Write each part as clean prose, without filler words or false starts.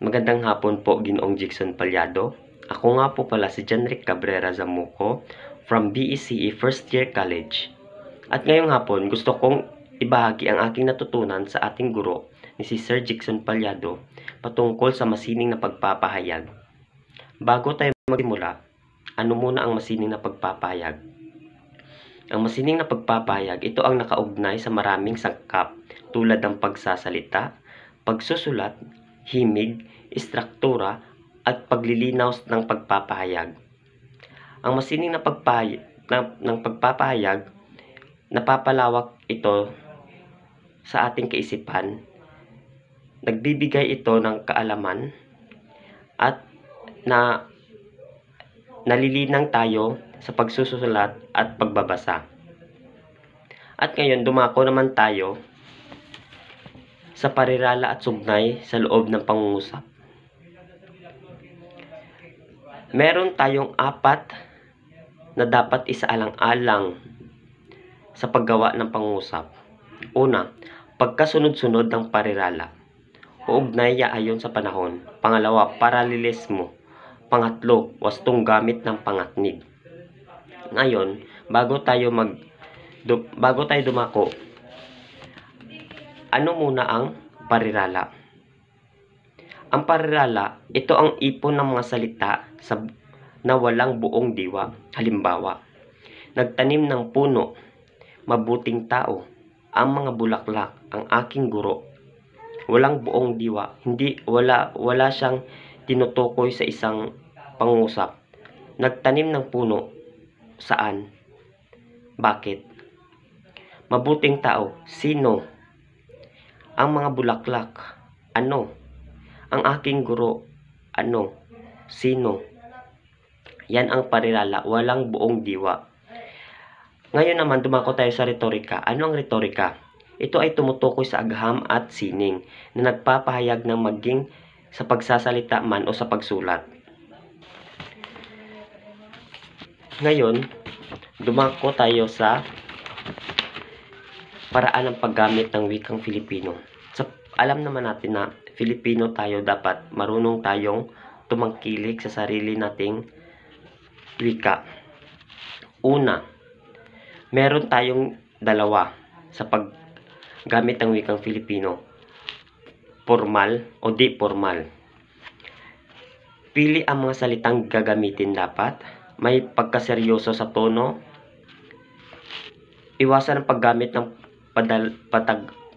Magandang hapon po, Ginoong Jigson Palyado. Ako nga po pala si Janrick Cabrera Zamuco from BECE First Year College. At ngayong hapon, gusto kong ibahagi ang aking natutunan sa ating guro ni si Sir Jigson Palyado patungkol sa masining na pagpapahayag. Bago tayo magsimula, ano muna ang masining na pagpapahayag? Ang masining na pagpapahayag, ito ang nakaugnay sa maraming sangkap tulad ng pagsasalita, pagsusulat, himig, istruktura, at paglilinaw ng pagpapahayag. Ang masining na pagpapahayag, napapalawak ito sa ating kaisipan, nagbibigay ito ng kaalaman, at nalilinang tayo sa pagsusulat at pagbabasa. At ngayon, dumako naman tayo sa parirala at sugnay sa loob ng pangungusap. Meron tayong 4 na dapat isaalang-alang sa paggawa ng pangungusap. Una, pagkasunod-sunod ng parirala. Uugnaya ayon sa panahon. Pangalawa, paralelismo. Pangatlo, wastong gamit ng pangatnig. Ngayon, bago tayo dumako, ano muna ang parirala? Ang parirala, ito ang ipon ng mga salita na walang buong diwa. Halimbawa, nagtanim ng puno, mabuting tao, ang mga bulaklak, ang aking guro. Walang buong diwa, wala siyang tinutukoy sa isang pangungusap. Nagtanim ng puno, saan? Bakit? Mabuting tao, sino? Ang mga bulaklak, ano? Ang aking guro, ano? Sino? Yan ang parirala, walang buong diwa. Ngayon naman, dumako tayo sa retorika. Ano ang retorika? Ito ay tumutukoy sa agham at sining na nagpapahayag ng maging sa pagsasalita man o sa pagsulat. Ngayon, dumako tayo sa paraan ng paggamit ng wikang Filipino. Alam naman natin na Filipino tayo, dapat marunong tayong tumangkilik sa sarili nating wika. Una, meron tayong dalawa sa paggamit ng wikang Filipino. Formal o di formal. Pili ang mga salitang gagamitin dapat. May pagkaseryoso sa tono. Iwasan ang paggamit ng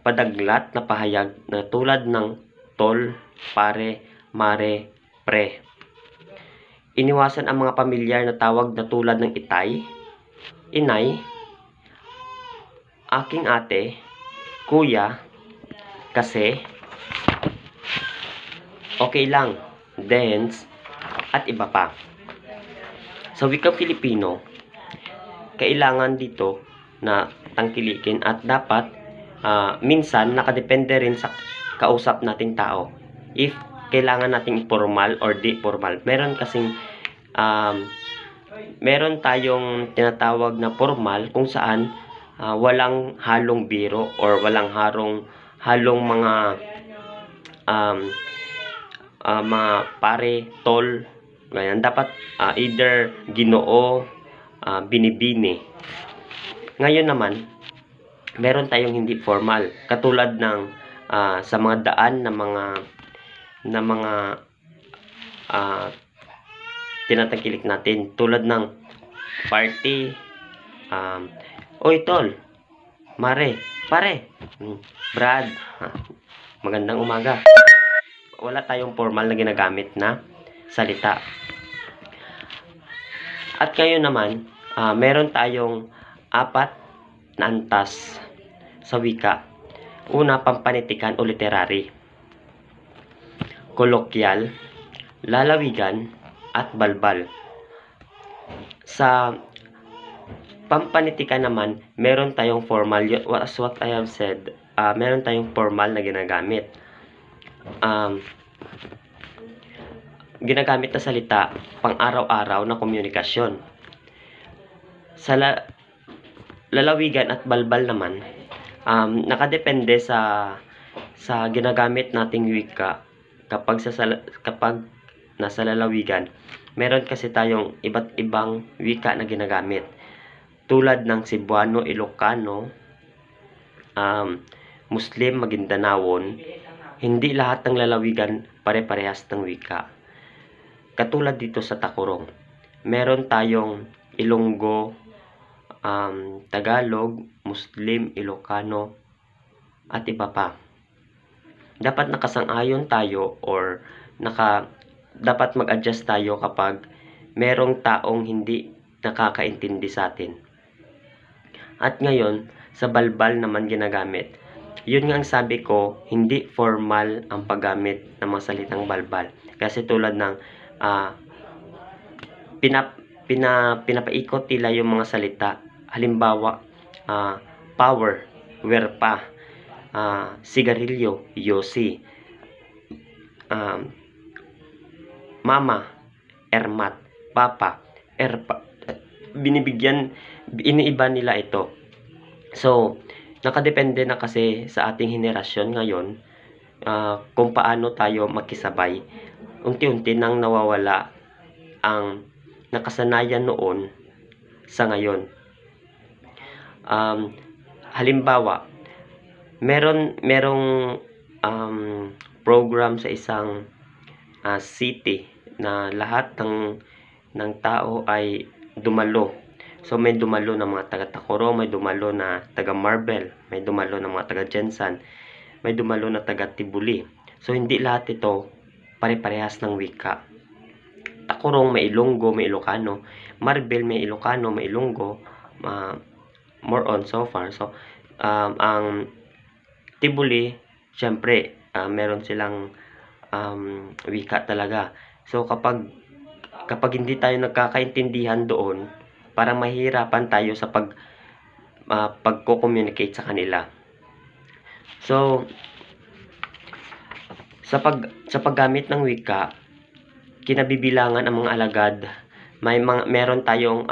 padaglat na pahayag na tulad ng tol, pare, mare, pre. Iniwasan ang mga pamilyar na tawag na tulad ng itay, inay, aking ate, kuya, kasi, okay lang, dance, at iba pa. Sa wikang Filipino, kailangan dito na tangkilikin at dapat minsan nakadepende rin sa kausap nating tao. If kailangan nating formal or di formal, meron tayong tinatawag na formal kung saan walang halong biro or walang halong mga pare, tol, ganyan. Dapat either ginoo, binibini. Ngayon naman, meron tayong hindi formal, katulad ng sa mga daan na mga tinatangkilik natin, tulad ng party, oy tol, mare, pare, Brad, magandang umaga. Wala tayong formal na ginagamit na salita. At ngayon naman, meron tayong 4 na antas sa wika. Una, pampanitikan o literary, kolokyal, lalawigan, at balbal. Sa pampanitikan naman, meron tayong formal, as what I have said, meron tayong formal na ginagamit. Ginagamit na salita pang araw-araw na komunikasyon. Sa lalawigan at balbal naman, nakadepende sa ginagamit nating wika kapag nasa lalawigan, meron kasi tayong iba't ibang wika na ginagamit. Tulad ng Cebuano, Ilocano, Muslim, Maguindanawon, hindi lahat ng lalawigan pare-parehas ng wika. Katulad dito sa Tacurong, meron tayong Ilonggo, Tagalog, Muslim, Ilocano, at iba pa. Dapat nakasang-ayon tayo or dapat mag-adjust tayo kapag merong taong hindi nakakaintindi sa atin. At ngayon, sa balbal naman ginagamit. Yun nga ang sabi ko, hindi formal ang paggamit ng mga salitang balbal. Kasi tulad ng pinapaikot nila yung mga salita. Halimbawa, power, werpa, sigarilyo, yosi, mama, ermat, papa, erpa. Iniiba nila ito. So, nakadepende na kasi sa ating henerasyon ngayon kung paano tayo makisabay. Unti-unti nang nawawala ang nakasanayan noon sa ngayon. Halimbawa, merong program sa isang city na lahat ng tao ay dumalo. So may dumalo ng mga taga Tacurong, may dumalo na taga Marbel, may dumalo ng mga taga Jensan, may dumalo na taga Tibuli. So hindi lahat ito pare-parehas ng wika. Tacurong may Ilonggo, may Ilocano, Marbel may Ilocano, may Ilonggo, more on so far. So ang Tibuli, syempre meron silang wika talaga. So kapag hindi tayo nagkakaintindihan doon, parang mahihirapan tayo sa pagko-communicate sa kanila. So sa paggamit ng wika, kinabibilangan ang mga alagad. Meron tayong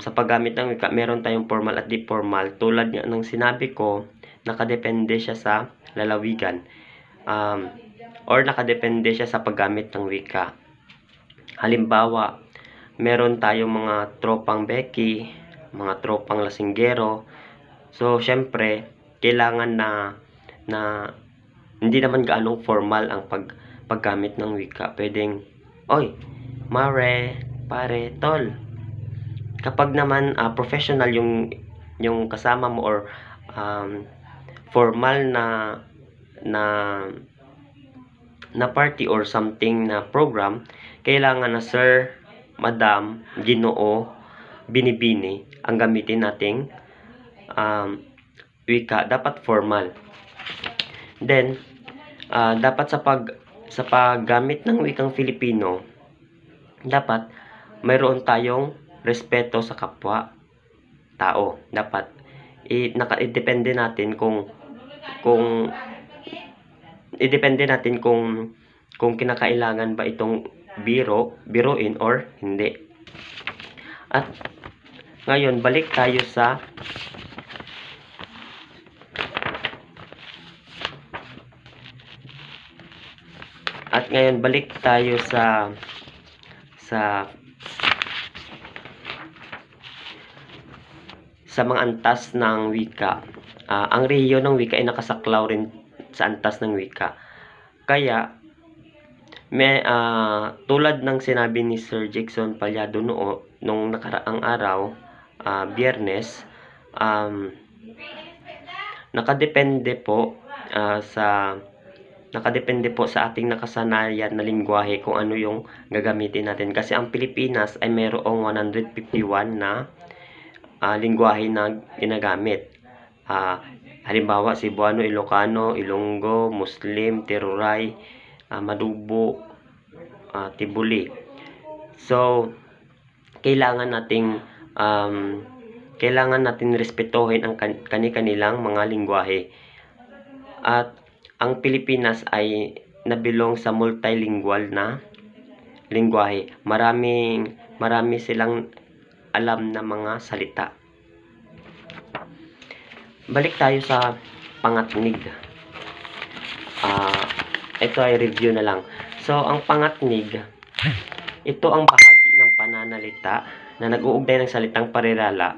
sa paggamit ng wika, meron tayong formal at di formal. Tulad ng sinabi ko, nakadepende siya sa lalawigan. Or nakadepende siya sa paggamit ng wika. Halimbawa, meron tayong mga tropang beki, mga tropang lasinggero. So, syempre, kailangan na hindi naman gaanong formal ang paggamit ng wika. Pwedeng, oy, mare, pare, tol. Kapag naman professional yung kasama mo or formal na party or something na program, kailangan na sir, madam, ginoo, binibini ang gamitin nating wika. Dapat formal. Then dapat sa paggamit ng wikang Filipino, dapat mayroon tayong respeto sa kapwa tao. Dapat idepende natin kung kinakailangan ba itong biruin or hindi. At ngayon, balik tayo sa mga antas ng wika. Ang rehiyon ng wika ay nakasaklaw rin sa antas ng wika. Kaya tulad ng sinabi ni Sir Jackson Palyado nung nakaraang araw, Biyernes, nakadepende po sa ating nakasanayan na lingwahe kung ano yung gagamitin natin. Kasi ang Pilipinas ay mayroong 151 na lingwahe na ginagamit. Halimbawa, Cebuano, Ilocano, Ilonggo, Muslim, Tiruray, Madubo, Tibuli. So, kailangan nating respetuhin ang kani-kanilang mga lingwahe. At ang Pilipinas ay nabilong sa multilingual na lingwahe. Marami silang alam na mga salita. Balik tayo sa pangatnig. ito ay review na lang. So, ang pangatnig, ito ang bahagi ng pananalita na nag-uugnay ng salitang parirala.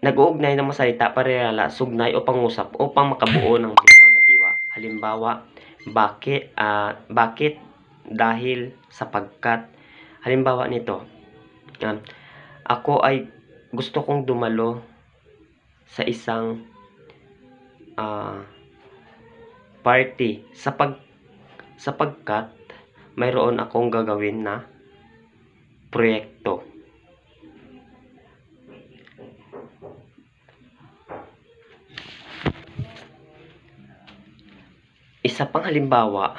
Nag-uugnay ng mga salita, parirala, sugnay o pangusap upang makabuo ng malinaw na diwa. Halimbawa, bakit, dahil, sapagkat. Halimbawa nito, ako ay gusto kong dumalo sa isang party sapagkat mayroon akong gagawin na proyekto. Isa pang halimbawa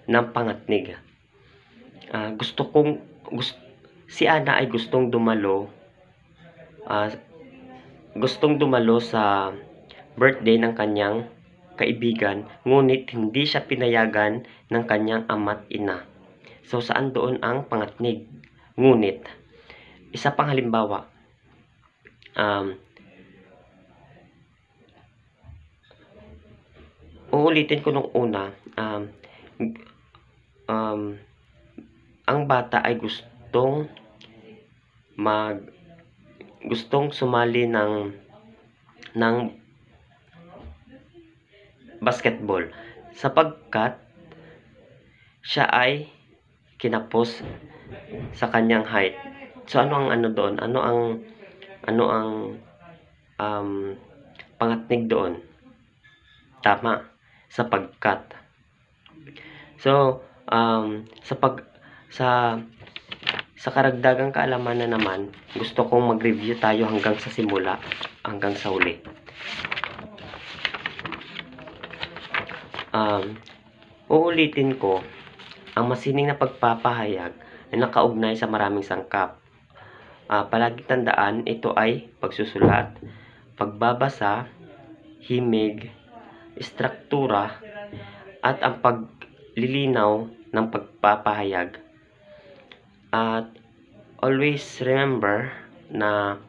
ng pangatnig. Si Ana ay gustong dumalo sa birthday ng kanyang kaibigan, ngunit hindi siya pinayagan ng kanyang ama't ina. So, saan doon ang pangatnig? Ngunit. Isa pang halimbawa, uulitin ko nung una, ang bata ay gustong sumali ng basketball sapagkat siya ay kinapos sa kanyang height. So, ano ang doon? Ano ang pangatnig doon? Tama, sapagkat. So, sa karagdagang kaalaman na naman, gusto kong mag-review tayo hanggang sa simula, hanggang sa huli. Uulitin ko, ang masining na pagpapahayag ay nakaugnay sa maraming sangkap. Palagi tandaan, ito ay pagsusulat, pagbabasa, himig, istruktura, at ang paglilinaw ng pagpapahayag. At always remember na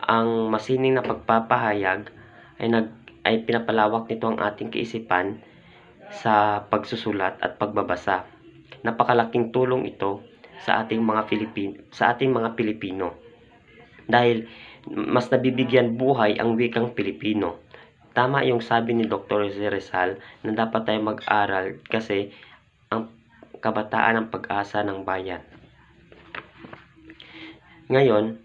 ang masining na pagpapahayag ay pinapalawak nito ang ating kaisipan sa pagsusulat at pagbabasa. Napakalaking tulong ito sa ating mga Pilipino dahil mas nabibigyan buhay ang wikang Pilipino. Tama yung sabi ni Dr. Rizal na dapat tayo mag-aral kasi ang kabataan ang pag-asa ng bayan. Ngayon,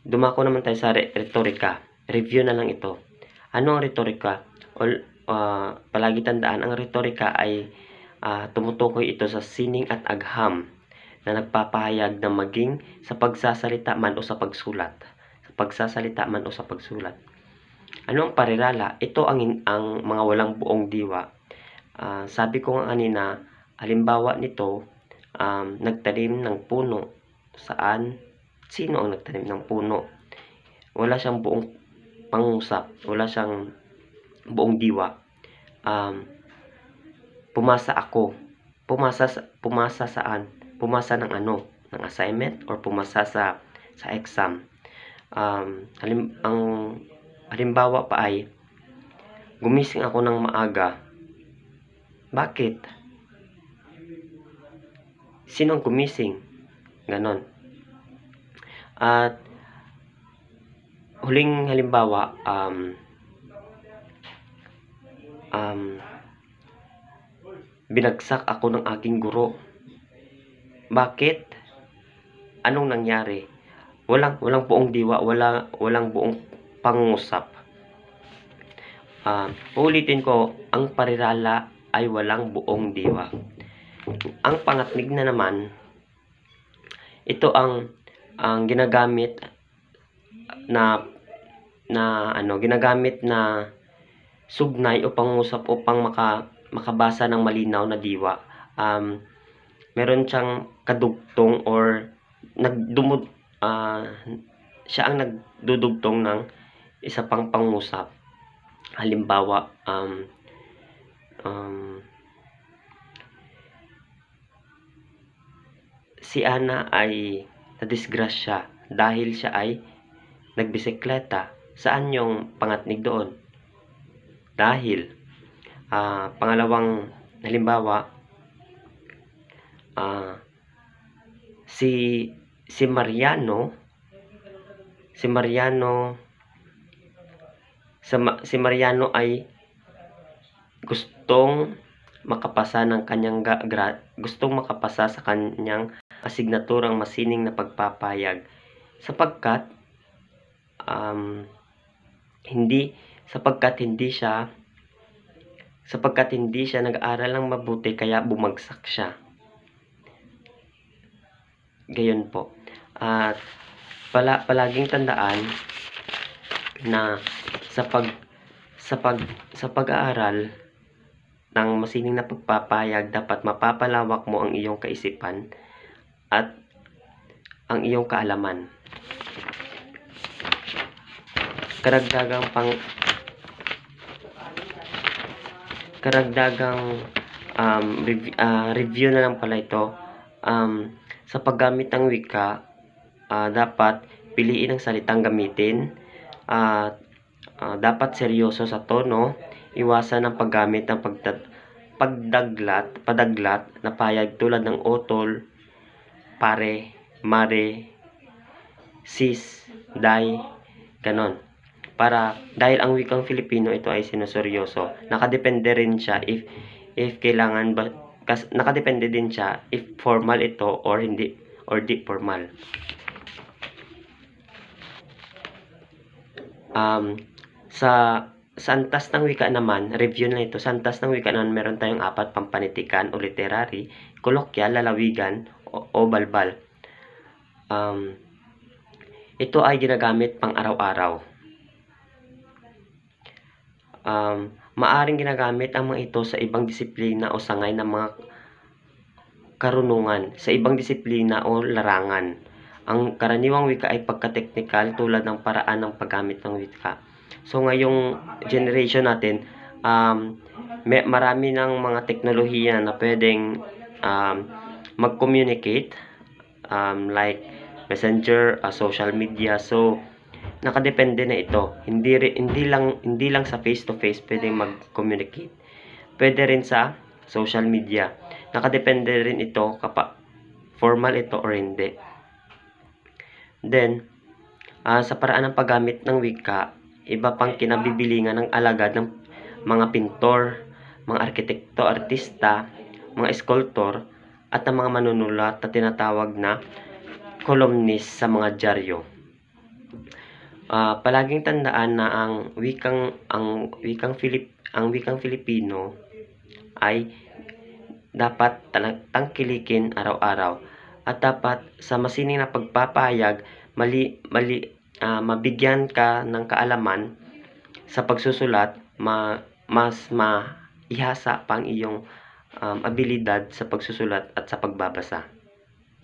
dumako naman tayo sa retorika. Review na lang ito. Ano ang retorika? Palagi tandaan, ang retorika ay tumutukoy ito sa sining at agham na nagpapahayag na maging sa pagsasalita man o sa pagsulat. Ano ang parirala? Ito ang mga walang buong diwa. Sabi ko nga kanina, halimbawa nito, nagtanim ng puno. Sino ang nagtanim ng puno? Wala siyang buong pangusap, wala siyang buong diwa. Pumasa ako. Pumasa saan? Pumasa ng ano? Ng assignment or pumasa sa exam. Ang halimbawa pa ay gumising ako ng maaga. Bakit? Sinong gumising? Ganon. At huling halimbawa, binagsak ako ng aking guro. Bakit? Anong nangyari? Walang buong diwa, walang buong pangusap. Ulitin ko, ang parirala ay walang buong diwa. Ang pangatnig na naman, ito ang ginagamit na sugnay o pangusap upang makabasa ng malinaw na diwa. Meron siyang kadugtong or siya ang nagdudugtong ng isa pang pangusap. Halimbawa, si Ana ay nadisgrasya dahil siya ay nagbisikleta Saan yung pangatnig doon? Dahil pangalawang halimbawa, si Mariano ay gustong makapasa sa kanyang asignaturang masining na pagpapahayag sapagkat hindi siya nag-aral ng mabuti kaya bumagsak siya. Gayon po. At palaging tandaan na sa pag-aaral ng masining na pagpapahayag, dapat mapapalawak mo ang iyong kaisipan at ang iyong kaalaman. Karagdagang review na lang pala ito. Sa paggamit ng wika, dapat piliin ang salitang gamitin, dapat seryoso sa tono, iwasan ang paggamit ng padaglat na pahayag tulad ng otol, pare, mare, sis, day, ganon. Dahil ang wikang Filipino ito ay sinuseryoso, nakadepende rin siya nakadepende din siya if formal ito or hindi or di formal. Sa antas ng wika naman, review na ito. Sa antas ng wika naman, meron tayong 4: pampanitikan o literary, kolokyal, lalawigan o balbal. Ito ay ginagamit pang araw-araw. Maaring ginagamit ang mga ito sa ibang disiplina o sangay ng mga karunungan, sa ibang disiplina o larangan. Ang karaniwang wika ay pagka-technical tulad ng paraan ng paggamit ng wika. So ngayong generation natin, marami ng mga teknolohiya na pwedeng mag-communicate, like messenger, social media. So nakadepende na ito. Hindi lang sa face to face pwedeng mag-communicate. Pwede rin sa social media. Nakadepende rin ito kapag formal ito or hindi. Then, sa paraan ng paggamit ng wika, iba pang kinabibilingan ng alagad ng mga pintor, mga arkitekto, artista, mga eskultor, at ang mga manunulat na tinatawag na columnist sa mga dyaryo. Palaging tandaan na ang wikang Filipino ay dapat tangkilikin araw-araw at dapat sa masining na pagpapahayag mabigyan ka ng kaalaman sa pagsusulat, mas maihasa pang iyong abilidad sa pagsusulat at sa pagbabasa.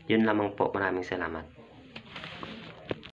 Yun lamang po. Maraming salamat.